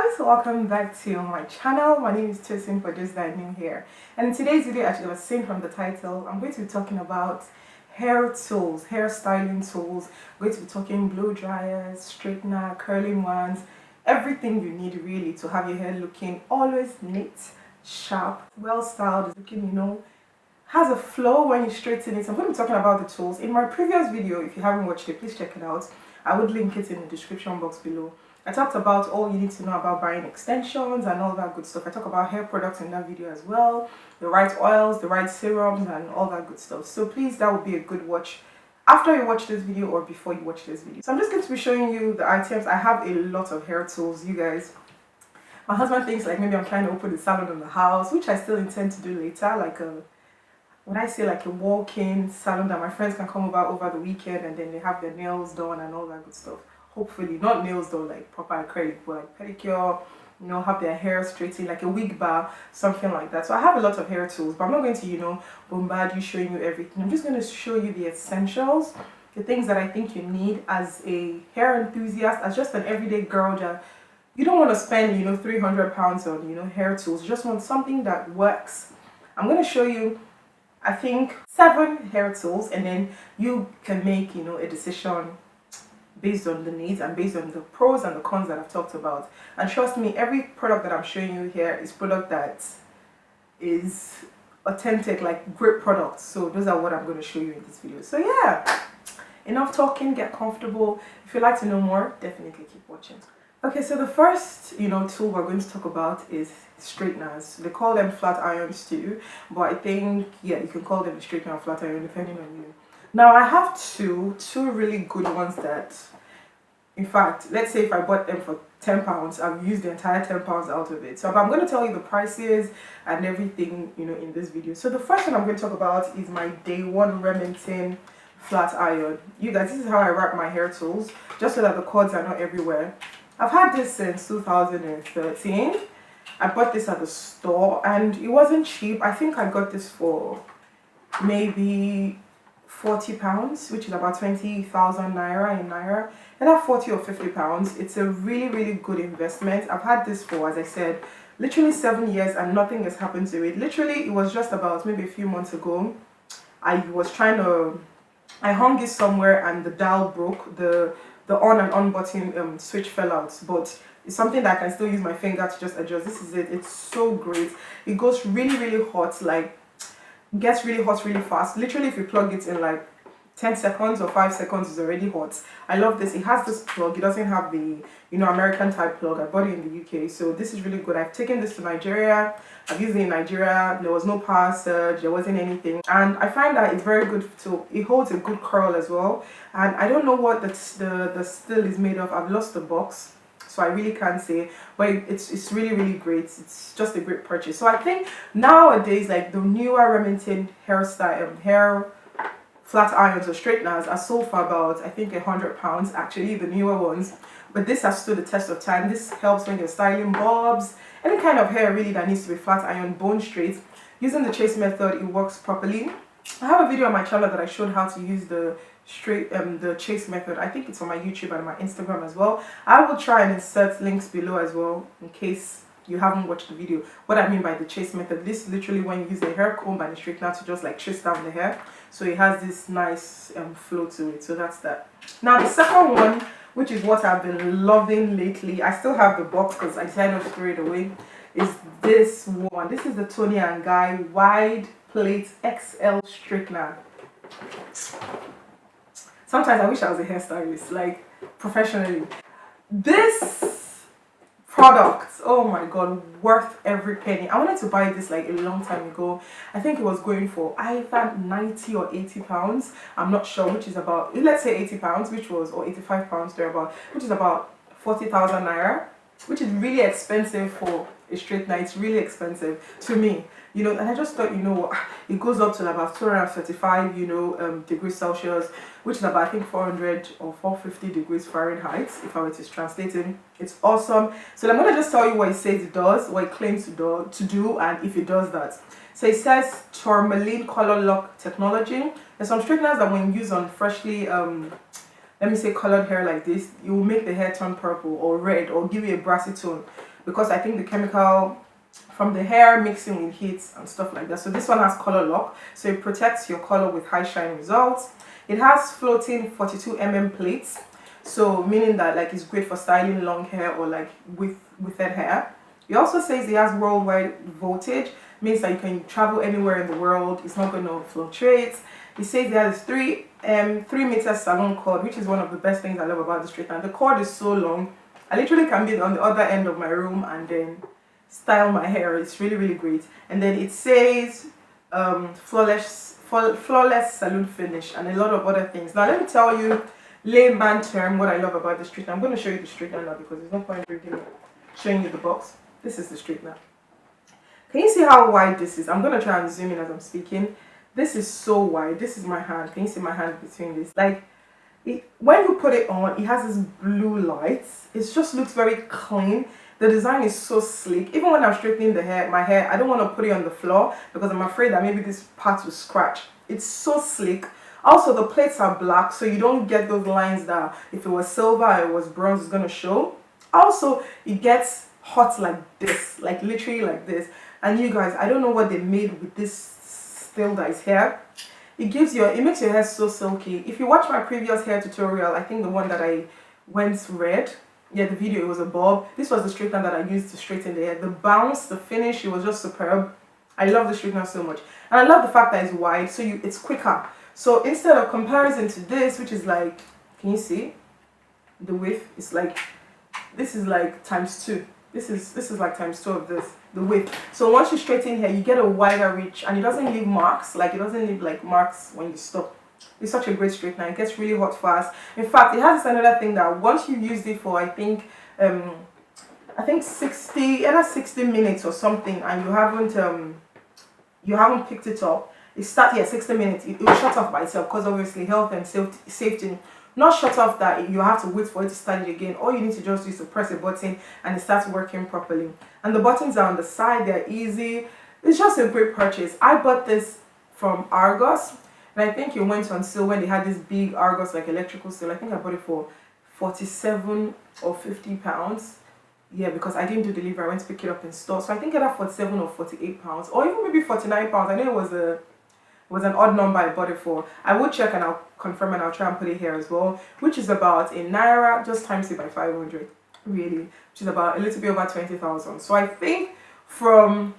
guys, welcome back to my channel. My name is Tosin for those that are new here, and in today's video, as you have seen from the title, I'm going to be talking about hair tools, hair styling tools. I'm going to be talking blow dryers, straightener, curling ones, everything you need really to have your hair looking always neat, sharp, well styled, looking, has a flow when you straighten it. I'm going to be talking about the tools. In my previous video, if you haven't watched it, please check it out. I would link it in the description box below. I talked about all you need to know about buying extensions and all that good stuff. I talk about hair products in that video as well, the right oils, the right serums, and all that good stuff. So please, that would be a good watch after you watch this video or before you watch this video. So I'm just going to be showing you the items. I have a lot of hair tools, you guys. My husband thinks like maybe I'm trying to open a salon in the house, which I still intend to do later, like a walk-in salon that my friends can come over the weekend and then they have their nails done and all that good stuff. Hopefully, not nails done like proper acrylic, but like pedicure, have their hair straightened, like a wig bar, something like that. So I have a lot of hair tools, but I'm not going to, bombard you showing you everything. I'm just going to show you the essentials, the things that I think you need as a hair enthusiast, as just an everyday girl that you don't want to spend, 300 pounds on, hair tools. You just want something that works. I'm going to show you, I think, 7 hair tools, and then you can make, a decision based on the needs and based on the pros and the cons that I've talked about. And trust me, every product that I'm showing you here is product that is authentic, like great products. So those are what I'm going to show you in this video. So yeah, enough talking, get comfortable. If you'd like to know more, definitely keep watching. Okay, so the first, tool we're going to talk about is straighteners. They call them flat irons too, but I think, yeah, you can call them a straightener or flat iron depending on you. Now I have two really good ones that, in fact, let's say if I bought them for £10, I've used the entire £10 out of it. So I'm going to tell you the prices and everything, in this video. So the first one I'm going to talk about is my Day One Remington flat iron. You guys, this is how I wrap my hair tools, just so that the cords are not everywhere. I've had this since 2013. I bought this at the store and it wasn't cheap. I think I got this for maybe £40, which is about 20,000 naira in naira. And at 40 or 50 pounds, it's a really good investment. I've had this for, as I said, literally 7 years and nothing has happened to it. Literally, it was just about maybe a few months ago. I hung it somewhere and the dial broke. The on and on button switch fell out, but it's something that I can still use my finger to just adjust. This is it. It's so great. It goes really hot, like gets really hot really fast. Literally, if you plug it in like 10 seconds or 5 seconds, it's already hot. I love this. It has this plug. It doesn't have the American type plug. I bought it in the UK, so this is really good. I've taken this to Nigeria. I've used it in Nigeria. There was no power surge, there wasn't anything, and I find that it's very good. So it holds a good curl as well, and I don't know what the still is made of. I've lost the box, so I really can't say, but it's really great. It's just a great purchase. So I think nowadays, like the newer Remington hair flat irons or straighteners are sold for about, I think, £100, actually, the newer ones. But this has stood the test of time. This helps when you're styling bobs, any kind of hair really that needs to be flat iron, bone straight. Using the chase method, it works properly. I have a video on my channel that I showed how to use the chase method. I think it's on my YouTube and my Instagram as well. I will try and insert links below as well in case you haven't watched the video. What I mean by the chase method, this is literally when you use a hair comb and a straightener to just like chase down the hair, so it has this nice flow to it. So that's that. Now the second one, which is what I've been loving lately, I still have the box because I decided to throw it away, is this one. This is the Toni and Guy wide plate XL straightener. Sometimes I wish I was a hairstylist, like professionally. This product, oh my god, worth every penny. I wanted to buy this like a long time ago. I think it was going for either 90 or 80 pounds. I'm not sure, which is about, let's say 80 pounds, which was, or 85 pounds thereabout, which is about 40,000 naira, which is really expensive for a straightener. It's really expensive to me, and I just thought, it goes up to about 235, degrees Celsius, which is about, I think, 400 or 450 degrees Fahrenheit, if I were to translate it. It's awesome. So I'm going to just tell you what it says it does, what it claims to do, and if it does that. So it says tourmaline color lock technology. There's some straighteners that when used on freshly let me say colored hair like this, it will make the hair turn purple or red or give you a brassy tone. because I think the chemical from the hair mixing with heat and stuff like that. So this one has color lock, so it protects your color with high shine results. It has floating 42 plates, so meaning that like it's great for styling long hair or like with that hair. It also says it has worldwide voltage, means that you can travel anywhere in the world. It's not going to fluctuate. It says it has 3-meter salon cord, which is one of the best things I love about the straightener. The cord is so long, I literally can be on the other end of my room and then style my hair. It's really, really great. And then it says flawless salon finish and a lot of other things. Now let me tell you layman term what I love about the straightener. I'm going to show you the straightener now because there's no point in showing you the box. This is the straightener. Can you see how wide this is? I'm going to try and zoom in as I'm speaking. This is so wide. This is my hand. Can you see my hand between this? Like, when you put it on, it has this blue light. It just looks very clean. The design is so sleek. Even when I'm straightening my hair, I don't want to put it on the floor because I'm afraid that maybe this part will scratch. It's so sleek. Also, the plates are black, so you don't get those lines that if it was silver or it was bronze, it's going to show. Also, it gets hot like this, like literally like this. And you guys, I don't know what they made with this still that is here. It makes your hair so silky. If you watch my previous hair tutorial, I think the one that I went red, yeah, the video, it was a bob. This was the straightener that I used to straighten the hair. The bounce, the finish, it was just superb. I love the straightener so much. And I love the fact that it's wide, so it's quicker. So instead of comparison to this, which is like, can you see? The width is like, this is like ×2. This is like ×2 of this, the width. So once you straighten hair, you get a wider reach and it doesn't leave marks. Like it doesn't leave like marks when you stop. It's such a great straightener. It gets really hot fast. In fact, it has another thing that once you've used it for I think 60 minutes or something, and you haven't picked it up, it starts 60 minutes. It will shut off by itself because obviously health and safety. Not shut off that you have to wait for it to start it again. All you need to just do is to press a button and it starts working properly. And the buttons are on the side. They're easy. It's just a great purchase. I bought this from Argos. And I think it went on sale when they had this big Argos like electrical sale. I think I bought it for 47 or 50 pounds. Yeah, because I didn't do delivery. I went to pick it up in store. So I think either 47 or 48 pounds. Or even maybe 49 pounds. I know it was an odd number I bought it for. I will check and I'll confirm and I'll try and put it here as well. Which is about in Naira, just times it by 500. Really. Which is about a little bit over 20,000. So I think from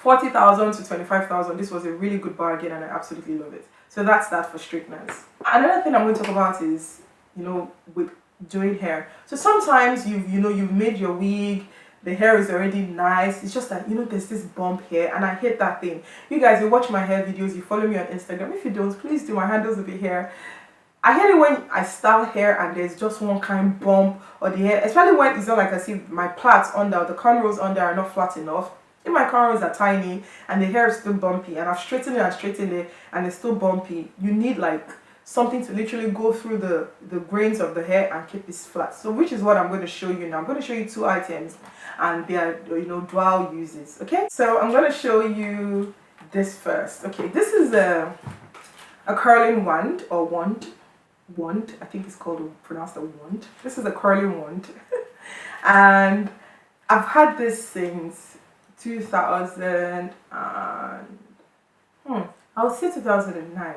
40,000 to 25,000, this was a really good bargain and I absolutely love it. So that's that for straighteners. Another thing I'm going to talk about is, with doing hair. So sometimes you've made your wig, the hair is already nice. It's just that, there's this bump here and I hate that thing. You guys, you watch my hair videos, you follow me on Instagram. If you don't, please do. My handles will be here. I hate it when I style hair and there's just one kind bump or the hair, especially when it's not like I see my plaits under, the cornrows under are not flat enough. If my cornrows are tiny and the hair is still bumpy and I've straightened it and it's still bumpy, you need like something to literally go through the grains of the hair and keep it flat. So which is what I'm going to show you now. I'm going to show you 2 items and they are dual uses. Okay, so I'm going to show you this first. Okay, this is a curling wand or wand. I think it's pronounced a wand. This is a curling wand and I've had this since 2000 I would say 2009.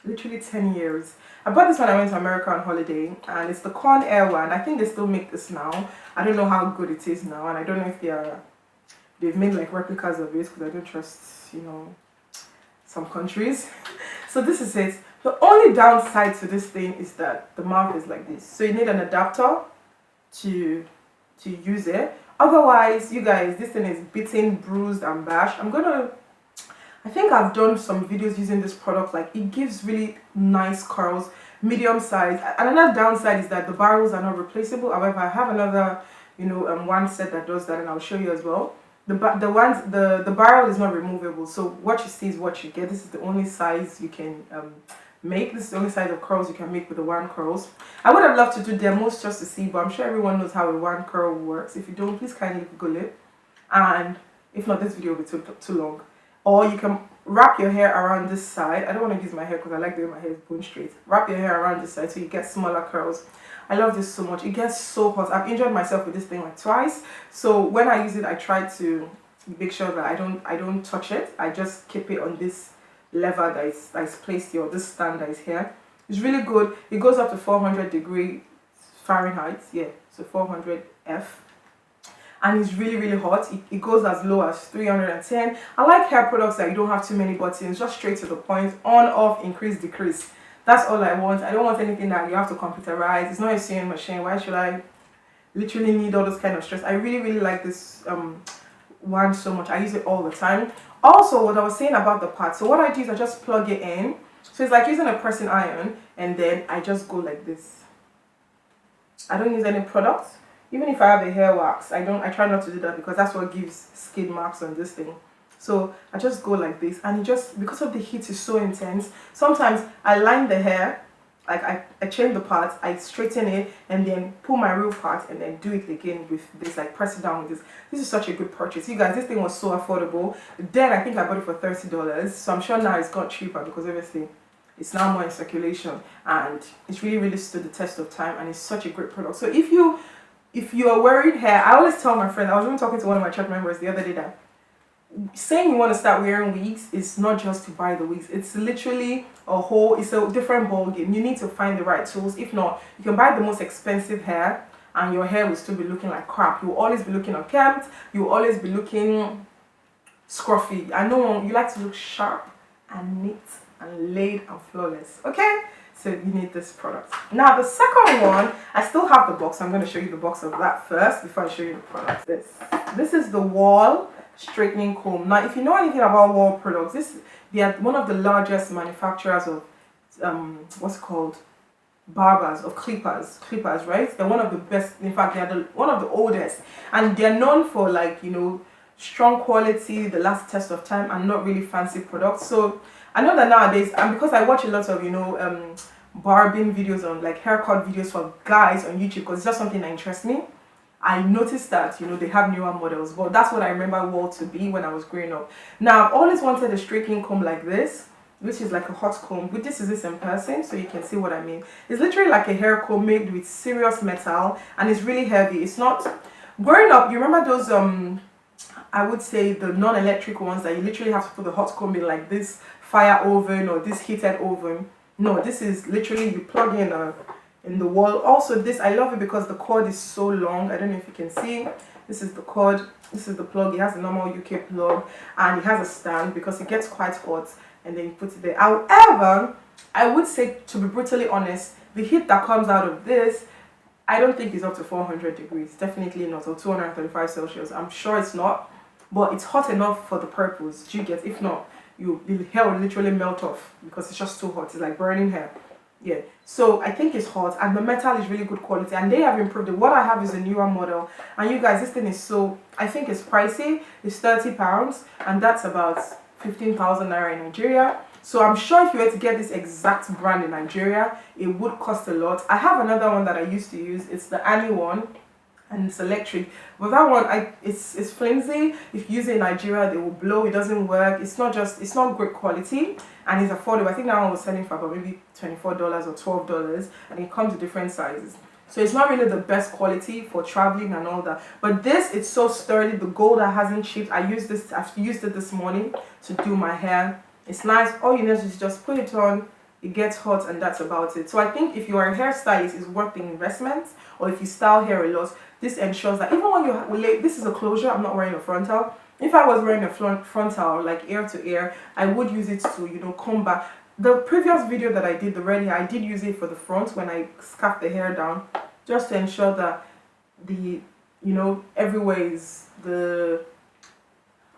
Literally 10 years. I bought this when I went to America on holiday and it's the Conair one. I think they still make this now. I don't know how good it is now and I don't know if they've made like replicas of it because I don't trust, some countries. So this is it. The only downside to this thing is that the mouth is like this. So you need an adapter to use it. Otherwise, you guys, this thing is beaten, bruised and bashed. I think I've done some videos using this product. Like it gives really nice curls, medium size. And another downside is that the barrels are not replaceable. However, I have another, one set that does that, and I'll show you as well. The barrel is not removable. So what you see is what you get. This is the only size you can make. This is the only size of curls you can make with the wand curls. I would have loved to do demos just to see, but I'm sure everyone knows how a wand curl works. If you don't, please kindly Google it. And if not, this video will be too long. Or you can wrap your hair around this side. I don't want to use my hair because I like the way my hair is bone straight. Wrap your hair around this side so you get smaller curls. I love this so much. It gets so hot. I've injured myself with this thing like twice. So when I use it, I try to make sure that I don't touch it. I just keep it on this lever that is placed here, or this stand that is here. It's really good. It goes up to 400 Fahrenheit. Yeah, so 400 F. And it's really, really hot. It goes as low as 310. I like hair products that you don't have too many buttons, just straight to the point, on, off, increase, decrease. That's all I want. I don't want anything that you have to computerize. It's not a sewing machine. Why should I literally need all this kind of stress? I really, really like this one so much. I use it all the time. Also, what I was saying about the part, so what I do is I just plug it in. So it's like using a pressing iron, and then I just go like this. I don't use any products. Even if I have a hair wax, I try not to do that because that's what gives skid marks on this thing. So I just go like this, and it just, because of the heat is so intense, sometimes I line the hair, like I change the part, I straighten it, and then pull my real part, and then do it again with this, like press it down with this. This is such a good purchase. You guys, this thing was so affordable. Then I think I bought it for $30, so I'm sure now it's got cheaper because obviously it's now more in circulation, and it's really, really stood the test of time, and it's such a great product. So if you are wearing hair, I always tell my friend, I was even talking to one of my church members the other day, that saying you want to start wearing wigs is not just to buy the wigs. It's literally it's a different ball game. You need to find the right tools. If not, you can buy the most expensive hair and your hair will still be looking like crap. You will always be looking unkempt. You will always be looking scruffy. I know you like to look sharp and neat and laid and flawless. Okay? So you need this product. Now the second one, I still have the box. I'm going to show you the box of that first before I show you the product. This is the Wahl straightening comb. Now if you know anything about Wahl products, they are one of the largest manufacturers of what's it called, barbers, of clippers, right? They're one of the best. In fact, they're one of the oldest, and they're known for, like, you know, strong quality, the last test of time, and not really fancy products. So I know that nowadays, and because I watch a lot of, you know, barbing videos, on like haircut videos for guys on YouTube, because it's just something that interests me, I noticed that, you know, they have newer models. But that's what I remember Wahl to be when I was growing up. Now I've always wanted a straightening comb like this, which is like a hot comb. But this is this in person, so you can see what I mean. It's literally like a hair comb made with serious metal, and it's really heavy. It's not, growing up, you remember those I would say the non-electric ones that you literally have to put the hot comb in, like this fire oven or this heated oven. No, this is literally, you plug in the wall. Also this, I love it because the cord is so long. I don't know if you can see. This is the cord, this is the plug. It has a normal UK plug, and it has a stand because it gets quite hot, and then you put it there. However, I would say, to be brutally honest, the heat that comes out of this, I don't think is up to 400 degrees. Definitely not, or 235 Celsius. I'm sure it's not, but it's hot enough for the purpose. Do you get? If not, the hair will literally melt off because it's just too hot. It's like burning hair. Yeah, so I think it's hot, and the metal is really good quality, and they have improved it. What I have is a newer model, and you guys, this thing is so, I think it's pricey. It's £30, and that's about 15,000 naira in Nigeria. So I'm sure if you were to get this exact brand in Nigeria, it would cost a lot. I have another one that I used to use. It's the Annie one, and it's electric, but that one, it's flimsy. If you use it in Nigeria, they will blow. It doesn't work. It's not great quality, and it's affordable. I think that one was selling for about maybe $24 or $12, and it comes in different sizes. So it's not really the best quality for traveling and all that. But this, it's so sturdy. The gold that hasn't chipped. I've used it this morning to do my hair. It's nice. All you need is just put it on. It gets hot, and that's about it. So I think if you are a hairstylist, it's worth the investment. Or if you style hair a lot, this ensures that even when you, this is a closure, I'm not wearing a frontal. If I was wearing a frontal, like ear to ear, I would use it to, you know, comb back. The previous video that I did, the red hair, I did use it for the front when I scarfed the hair down, just to ensure that the, you know, everywhere is the,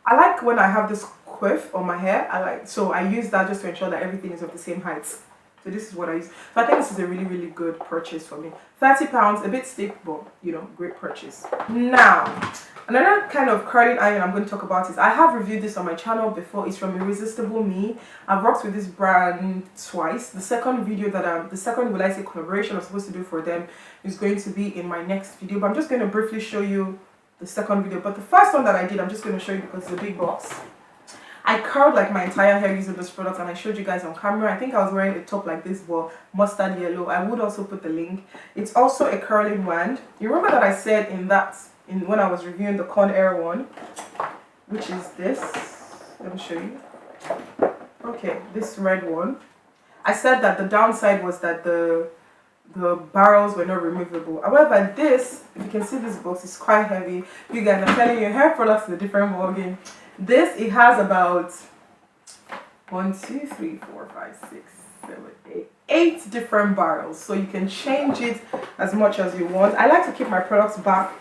I like when I have this quiff on my hair. So I use that just to ensure that everything is of the same height. So this is what I use. So I think this is a really, really good purchase for me. £30, a bit steep, but, you know, great purchase. Now, another kind of curling iron I'm going to talk about is, I have reviewed this on my channel before. It's from Irresistible Me. I've worked with this brand twice. The second video that the second, will I say, collaboration I'm supposed to do for them is going to be in my next video. But I'm just going to briefly show you the second video. But the first one that I did, I'm just going to show you because it's a big box. I curled like my entire hair using this product, and I showed you guys on camera. I think I was wearing a top like this, but mustard yellow. I would also put the link. It's also a curling wand. You remember that I said when I was reviewing the Conair one, which is this. Let me show you. Okay, this red one. I said that the downside was that the barrels were not removable. However, this, if you can see this box, is quite heavy. You guys, I'm telling you, hair products is a different ballgame. This, it has about 8 different barrels, so you can change it as much as you want. I like to keep my products back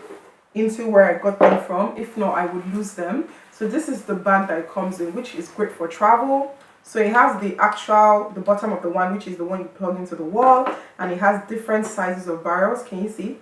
into where I got them from. If not, I would lose them. So this is the bag that it comes in, which is great for travel. So it has the bottom of the one, which is the one you plug into the wall, and it has different sizes of barrels. Can you see?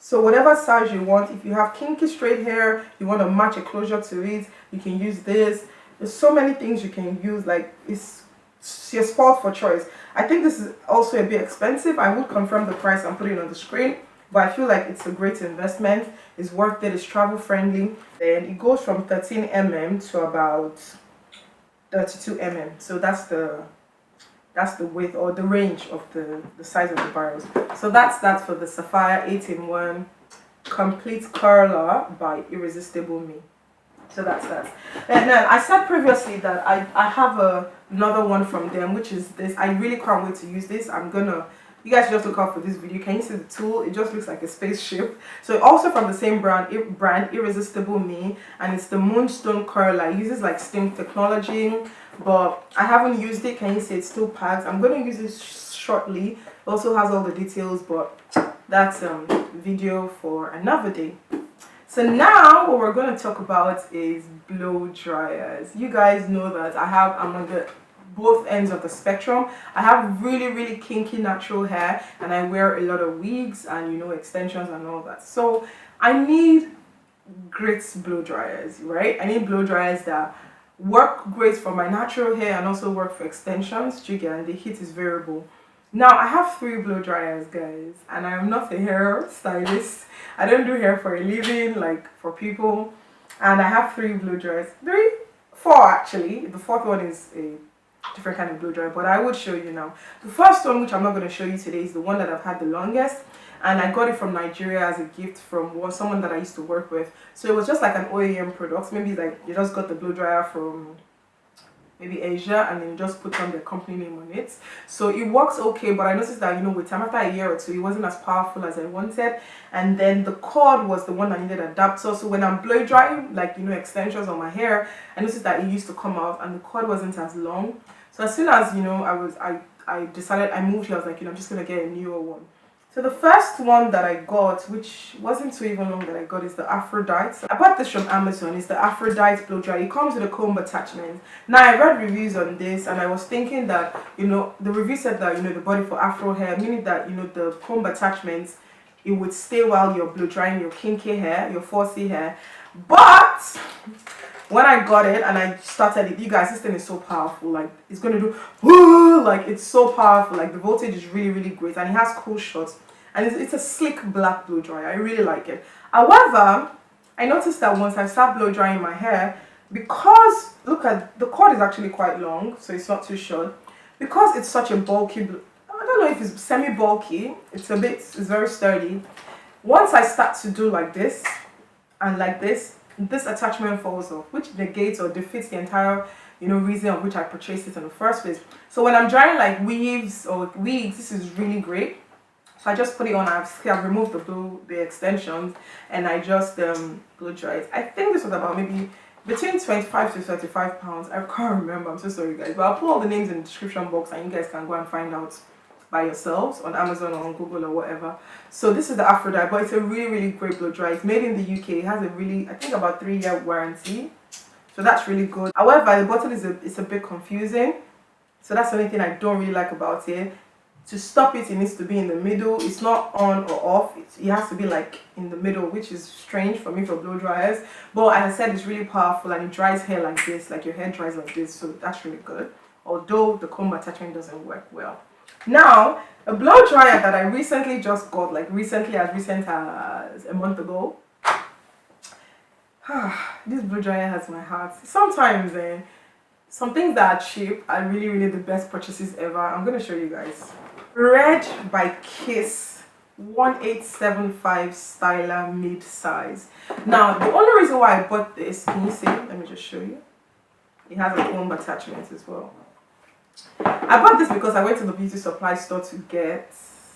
So whatever size you want, if you have kinky straight hair, you want to match a closure to it, you can use this. There's so many things you can use, like you're spoiled for choice. I think this is also a bit expensive. I would confirm the price and put it on the screen, but I feel like it's a great investment. It's worth it, it's travel friendly. And it goes from 13 mm to about 32 mm. So that's the width or the range of the size of the barrels. So that's that for the Sapphire 8-in-1 Complete Curler by Irresistible Me. So that's that. And then I said previously that I have another one from them, which is this. I really can't wait to use this. You guys just look out for this video. Can you see the tool? It just looks like a spaceship. So also from the same brand Irresistible Me, and it's the Moonstone Curler. It uses like steam technology, but I haven't used it. Can you see it's still packed? I'm going to use it shortly. It also has all the details, but that's video for another day. So now what we're going to talk about is blow dryers. You guys know that I'm on both ends of the spectrum. I have really kinky natural hair, and I wear a lot of wigs and extensions and all that. So I need great blow dryers, right? I need blow dryers that work great for my natural hair and also work for extensions. And the heat is variable. Now I have 3 blow dryers, guys, and I am not a hair stylist. I don't do hair for a living, like for people. And I have 3 blow dryers. 4 actually. The 4th one is a different kind of blow dryer, but I would show you now. The first one, which I'm not going to show you today, is the one that I've had the longest, and I got it from Nigeria as a gift from someone that I used to work with. So it was just like an OEM product. Maybe like you just got the blow dryer from maybe Asia, and then you just put on their company name on it. So it works okay, but I noticed that with time, after a year or 2, it wasn't as powerful as I wanted. And then the cord was the one that needed adapter. So when I'm blow drying, like extensions on my hair, I noticed that it used to come out and the cord wasn't as long. So as soon as I decided, I moved here, I was like, I'm just gonna get a newer one. So the first one that I got, which wasn't too even long that I got, is the Aphrodite. I bought this from Amazon. It's the Aphrodite blow dryer. It comes with a comb attachment. Now I read reviews on this, and I was thinking that the review said that the body for Afro hair, meaning that the comb attachments, it would stay while you're blow drying your kinky hair, your 4C hair. But when I got it and I started it, you guys, this thing is so powerful. Like, it's gonna do whoo, like, it's so powerful. Like, the voltage is really great, and it has cool shots, and it's a slick black blow dryer. I really like it. However, I noticed that once I start blow drying my hair, because look at the cord is actually quite long, so it's not too short. Because it's such a bulky, I don't know if it's semi-bulky. It's very sturdy. Once I start to do like this and like this attachment falls off, which negates or defeats the entire reason of which I purchased it in the first place. So when I'm drying like weaves or wigs, this is really great. So I just put it on. I've removed the extensions, and I just blow dry it. I think this was about maybe between 25 to 35 pounds. I can't remember. I'm so sorry, guys. But I'll put all the names in the description box, and you guys can go and find out by yourselves on Amazon or on Google or whatever. So this is the Aphrodite, but it's a really great blow dry. It's made in the UK. It has a I think about 3-year warranty. So that's really good. However, the bottle is a bit confusing. So that's the only thing I don't really like about it. To stop it, it needs to be in the middle. It's not on or off. It has to be like in the middle, which is strange for me for blow dryers. But as I said, it's really powerful, and it dries hair like this, like your hair dries like this. So that's really good. Although the comb attachment doesn't work well. Now, a blow dryer that I recently just got, like recent as a month ago. This blow dryer has my heart. Sometimes, some things that are cheap are really, really the best purchases ever. I'm gonna show you guys. Red by Kiss 1875 styler mid size. Now, the only reason why I bought this, can you see? Let me just show you. It has a comb attachment as well. I bought this because I went to the beauty supply store to get,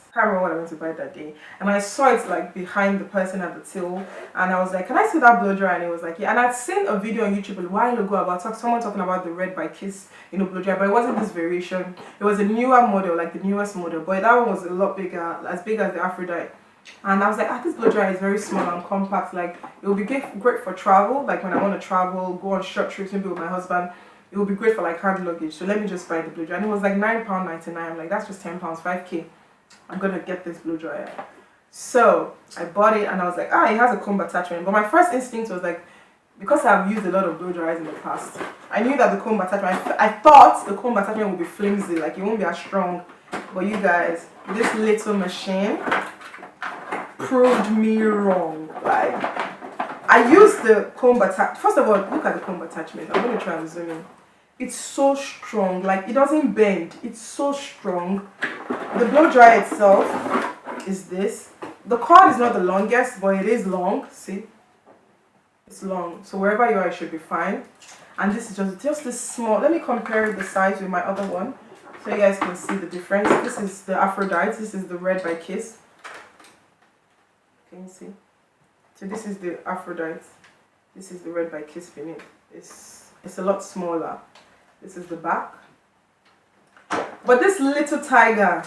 I can't remember what I went to buy that day, and I saw it like behind the person at the till, and I was like, can I see that blow dryer? And it was like, yeah. And I'd seen a video on YouTube a while ago about someone talking about the Red by Kiss, you know, blow dryer, but it wasn't this variation. It was a newer model, like the newest model, but that one was a lot bigger, as big as the Aphrodite. And I was like, this blow dryer is very small and compact. Like, it would be great for travel, like when I want to travel, go on short trips, maybe with my husband. It would be great for like hand luggage. So let me just buy the blow dryer. And it was like £9.99. I'm like, that's just £10, 5k. I'm gonna get this blow dryer. So I bought it and I was like, it has a comb attachment. But my first instinct was like, because I've used a lot of blow dryers in the past, I knew that the comb attachment, I thought the comb attachment would be flimsy, like it won't be as strong. But you guys, this little machine proved me wrong. Like, I used the comb attachment. First of all, look at the comb attachment. I'm going to try and zoom in. It's so strong. Like, it doesn't bend. It's so strong. The blow dryer itself is this. The cord is not the longest, but it is long. See? It's long. So wherever you are, it should be fine. And this is just this small. Let me compare the size with my other one so you guys can see the difference. This is the Aphrodite. This is the Red by Kiss. Can you see? So this is the Aphrodite. This is the Red by Kiss beneath. It's a lot smaller. This is the back. But this little tiger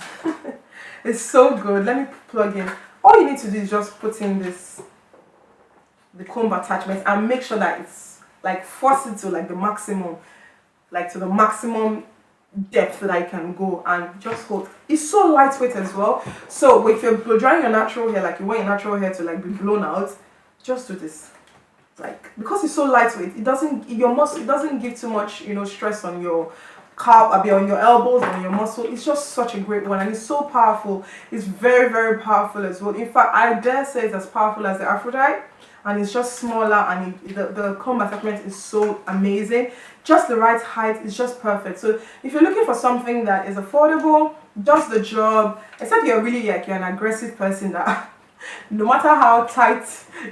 is so good. Let me plug in. All you need to do is just put in the comb attachment and make sure that it's like force it to like the maximum, like to the maximum depth that I can go, and just hold. It's so lightweight as well. So if you're blow drying your natural hair, like you want your natural hair to like be blown out, just do this. Like, because it's so lightweight, it doesn't give too much, you know, stress on your calf, on your elbows, on your muscle. It's just such a great one, and it's so powerful. It's very, very powerful as well. In fact, I dare say it's as powerful as the Aphrodite, and it's just smaller, and the comb attachment is so amazing. Just the right height is just perfect. So if you're looking for something that is affordable, does the job, except you're really like you're an aggressive person that no matter how tight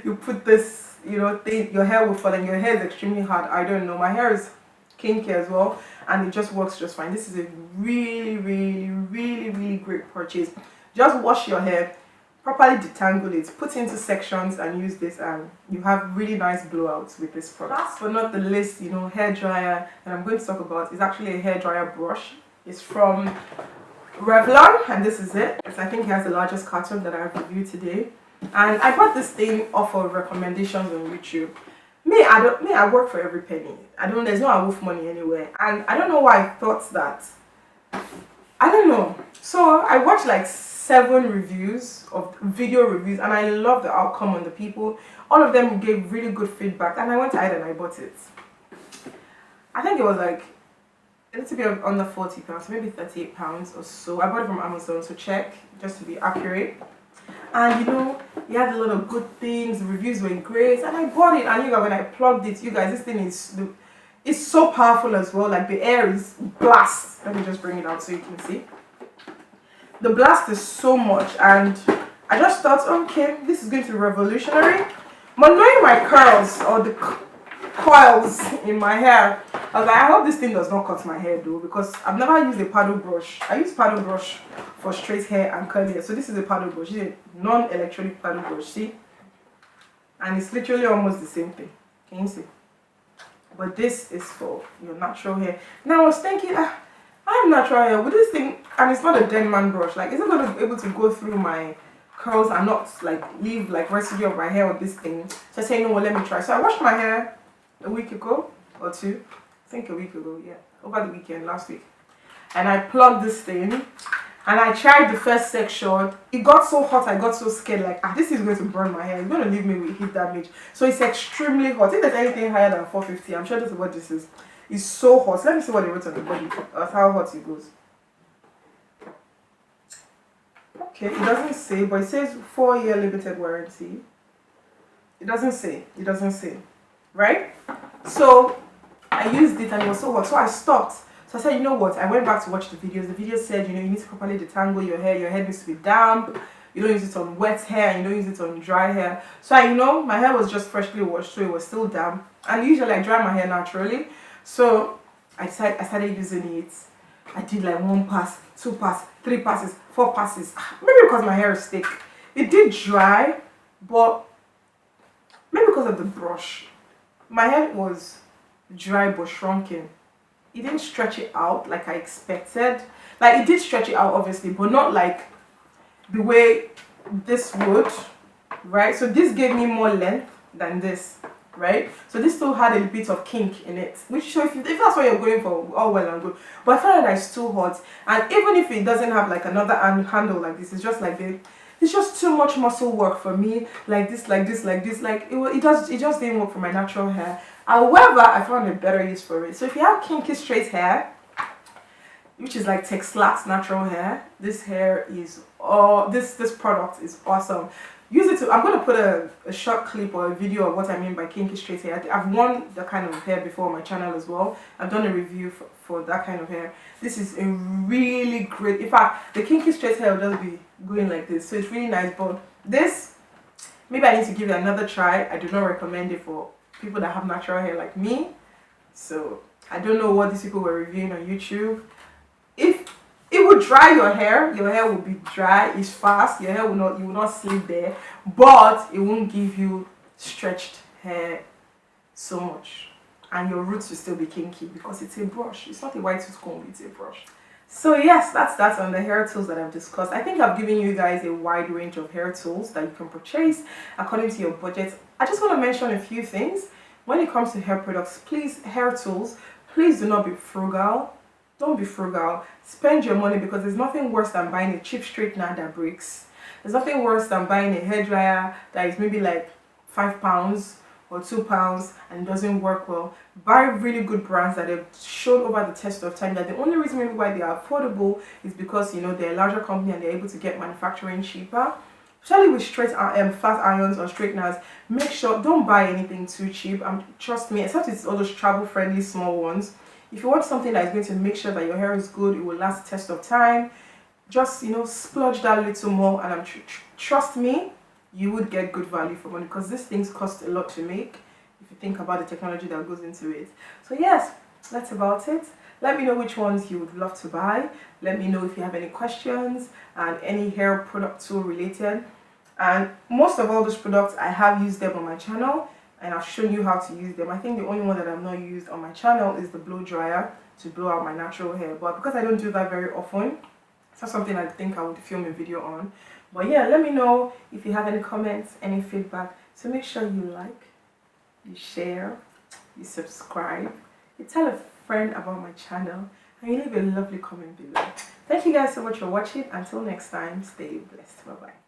you put this, you know, thing, your hair will fall, and your hair is extremely hard. I don't know. My hair is kinky as well, and it just works just fine. This is a really, really, really, really great purchase. Just wash your hair, properly detangle it, put it into sections, and use this, and you have really nice blowouts with this product. Last but not the least, you know, hair dryer that I'm going to talk about is actually a hair dryer brush. It's from Revlon, and this is it. I think it has the largest carton that I've reviewed today. And I bought this thing off of recommendations on YouTube. I work for every penny. There's no wolf money anywhere. And I don't know why I thought that. I don't know. So I watched like 7 reviews of video reviews, and I love the outcome on the people. All of them gave really good feedback, and I went ahead and I bought it. I think it was like a little bit under £40, maybe £38 or so. I bought it from Amazon, so check just to be accurate. And you know, it had a lot of good things. The reviews were great, and I bought it. And you guys, when I plugged it, you guys, this thing is so powerful as well. Like, the air is blast. Let me just bring it out so you can see. The blast is so much, and I just thought, okay, this is going to be revolutionary. But knowing my curls or the coils in my hair, I was like, I hope this thing does not cut my hair though, because I've never used a paddle brush. I use paddle brush for straight hair and curly hair. So this is a paddle brush. It's a non-electronic paddle brush, see? And it's literally almost the same thing. Can you see? But this is for your natural hair. Now I was thinking, I have natural hair with this thing, and it's not a dead man brush. Like, is it going to be able to go through my curls and not like leave like residue of my hair with this thing? So I said, you know what, let me try. So I washed my hair a week ago or 2. I think a week ago, yeah, over the weekend, last week. And I plugged this thing, and I tried the first section. It got so hot, I got so scared, like, this is going to burn my hair. It's going to leave me with heat damage. So it's extremely hot. If there's anything higher than 450, I'm sure this is what this is. It's so hot. So let me see what they wrote on the body. That's how hot it goes. Okay, it doesn't say, but it says 4-year limited warranty. It doesn't say. right? So I used it and it was so hot, so I stopped. So I said, you know what? I went back to watch the videos. The video said, you know, you need to properly detangle your hair. Your hair needs to be damp. You don't use it on wet hair and you don't use it on dry hair. So I, you know, my hair was just freshly washed, so it was still damp. And usually I dry my hair naturally. So I started using it. I did like 1 pass, 2 pass, 3 passes, 4 passes. Maybe because my hair is thick. It did dry, but maybe because of the brush. My hair was dry but shrunken. It didn't stretch it out like I expected. Like, it did stretch it out obviously, but not like the way this would, right? So this gave me more length than this, right? So this still had a bit of kink in it, which, so if that's what you're going for, all well and good. But I found that it's too hot, and even if it doesn't have like another handle like this, it's just like it's just too much muscle work for me. Like this, like this, like this, like it just didn't work for my natural hair. However, I found a better use for it. So if you have kinky straight hair, which is like Texlat's natural hair, this hair is this product is awesome. Use it to, I'm going to put a short clip or a video of what I mean by kinky straight hair. I've worn that kind of hair before on my channel as well. I've done a review for that kind of hair. This is a really great, in fact, the kinky straight hair will just be going like this. So it's really nice, but this, maybe I need to give it another try. I do not recommend it for people that have natural hair like me. So I don't know what these people were reviewing on YouTube. If it would dry your hair will be dry, it's fast, your hair will not, you will not sleep there, but it won't give you stretched hair so much, and your roots will still be kinky because it's a brush. It's not a white tooth comb, it's a brush. So yes, that's on the hair tools that I've discussed. I think I've given you guys a wide range of hair tools that you can purchase according to your budget. I just want to mention a few things. When it comes to hair products, please, hair tools, please do not be frugal. Don't be frugal. Spend your money, because there's nothing worse than buying a cheap straightener that breaks. There's nothing worse than buying a hairdryer that is maybe like £5 or £2 and doesn't work well. Buy really good brands that have shown over the test of time that the only reason maybe why they are affordable is because, you know, they're a larger company and they're able to get manufacturing cheaper. Especially with flat irons or straighteners, make sure, don't buy anything too cheap. Trust me, except it's all those travel friendly small ones. If you want something that is going to make sure that your hair is good, it will last the test of time, just, you know, splurge that little more, and trust me, you would get good value for money, because these things cost a lot to make if you think about the technology that goes into it. So yes, that's about it. Let me know which ones you would love to buy. Let me know if you have any questions and any hair product tool related. And most of all those products, I have used them on my channel, and I've shown you how to use them. I think the only one that I've not used on my channel is the blow dryer to blow out my natural hair. But because I don't do that very often, it's not something I think I would film a video on. But yeah, let me know if you have any comments, any feedback. So make sure you like, you share, you subscribe, you tell a friend about my channel, and you leave a lovely comment below. Thank you guys so much for watching. Until next time, stay blessed. Bye bye.